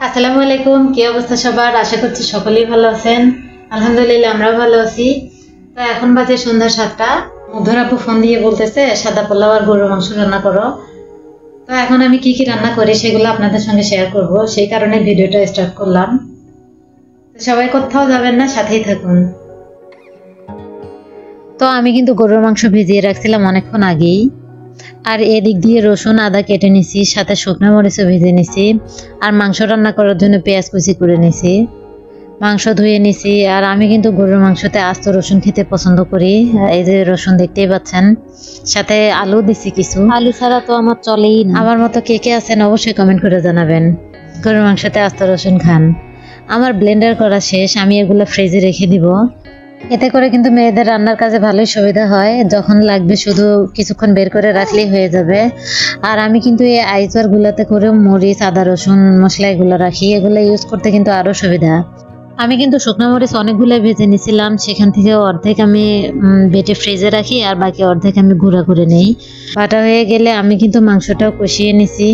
আসসালামু আলাইকুম। কি অবস্থা সবার? আশা করছি সকলেই ভালো আছেন। আলহামদুলিল্লাহ আমরাও ভালো আছি। তো এখন বাজে সন্ধ্যা 7টা। মধুর আপু ফোন দিয়ে বলতেছে সাদা পোলাও আর গরুর মাংস রান্না করো। তো এখন আমি কি কি রান্না করি সেগুলো আপনাদের সঙ্গে শেয়ার করব, সেই কারণে ভিডিওটা স্টার্ট করলাম। তো সবাই কোথাও যাবেন না, সাথেই থাকুন। তো আমি কিন্তু গরুর মাংস ভিজিয়ে রাখছিলাম অনেকক্ষণ আগেই। আর এদিক দিয়ে রসুন আদা কেটে নিছি, সাথে শুকনো মরিচও ভেজে নিছি। আর মাংস রান্না করার জন্য পেঁয়াজ কুচি করে নিছি, মাংস ধুয়ে নিছি। আর আমি কিন্তু গরুর মাংসতে আস্ত রসুন খেতে পছন্দ করি। এই যে রসুন দেখতেই পাচ্ছেন, সাথে আলু দিছি কিছু। আলু ছাড়া তো আমার চলেই না। আমার মতো কে কে আছেন অবশ্যই কমেন্ট করে জানাবেন গরুর মাংসতে আস্ত রসুন খান। আমার ব্লেন্ডার করা শেষ, আমি এগুলো ফ্রিজে রেখে দিব। এতে করে কিন্তু মেয়েদের রান্নার কাজে ভালোই সুবিধা হয়, যখন লাগবে শুধু কিছুক্ষণ বের করে রাখলেই হয়ে যাবে। আর আমি কিন্তু এই আইসওয়ার গুলাতে করে মরিচ আদা রসুন মশলা এগুলো রাখি, এগুলো ইউজ করতে কিন্তু আরো সুবিধা। আমি কিন্তু শুকনো মরিচ অনেকগুলো ভেজে নিছিলাম, সেখান থেকে অর্ধেক আমি বেটে ফ্রিজে রাখি আর বাকি অর্ধেক আমি গুঁড়া করে নেই। বাটা হয়ে গেলে আমি কিন্তু মাংসটাও কষিয়ে নিছি।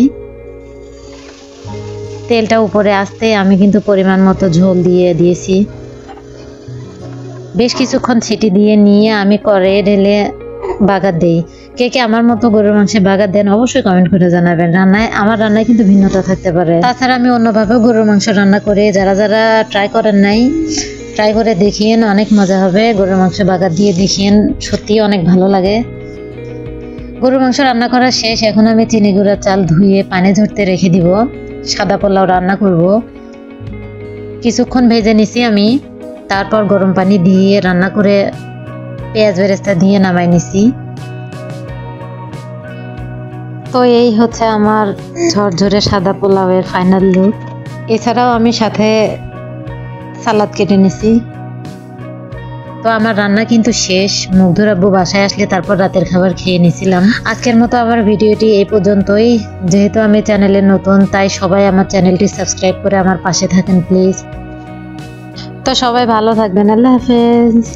তেলটা উপরে আসতে আমি কিন্তু পরিমাণ মতো ঝোল দিয়ে দিয়েছি। বেশ কিছুক্ষণ ছিটি দিয়ে নিয়ে আমি কড়াইয়ে ঢেলে বাগার দেই। কে কে আমার মতো গরুর মাংসে বাগার দেন অবশ্যই কমেন্ট করে জানাবেন। আমার রান্নায় কিন্তু ভিন্নতা থাকতে পারে। তাছাড়া আমি অন্যভাবেও গরুর মাংস রান্না করি, যারা যারা ট্রাই করেন নাই ট্রাই করে দেখিয়েন, অনেক মজা হবে। গরুর মাংস বাগার দিয়ে দেখিয়েন, সত্যি অনেক ভালো লাগে। গরুর মাংস রান্না করা শেষ। এখন আমি চিনি গুঁড়া চাল ধুয়ে পানি ঝরতে রেখে দিব, সাদা পোলাও রান্না করব। কিছুক্ষণ ভেজে নিছি আমি, তারপর গরম পানি দিয়ে রান্না করে পেঁয়াজ বেরেস্তা দিয়ে নামাই নিছি। তো এই হচ্ছে আমার ঝরঝরে সাদা পোলাওয়ের ফাইনাল লুক। এছাড়াও আমি সাথে সালাদ কেটে নিছি। তো আমার রান্না কিন্তু শেষ। মুগ্ধর আব্বু বাসায় আসলে তারপর রাতের খাবার খেয়ে নিছিলাম। আজকের মতো আমার ভিডিওটি এই পর্যন্তই। যেহেতু আমি চ্যানেলে নতুন, তাই সবাই আমার চ্যানেলটি সাবস্ক্রাইব করে আমার পাশে থাকেন প্লিজ। তো সবাই ভালো থাকবেন। আল্লাহ হাফেজ।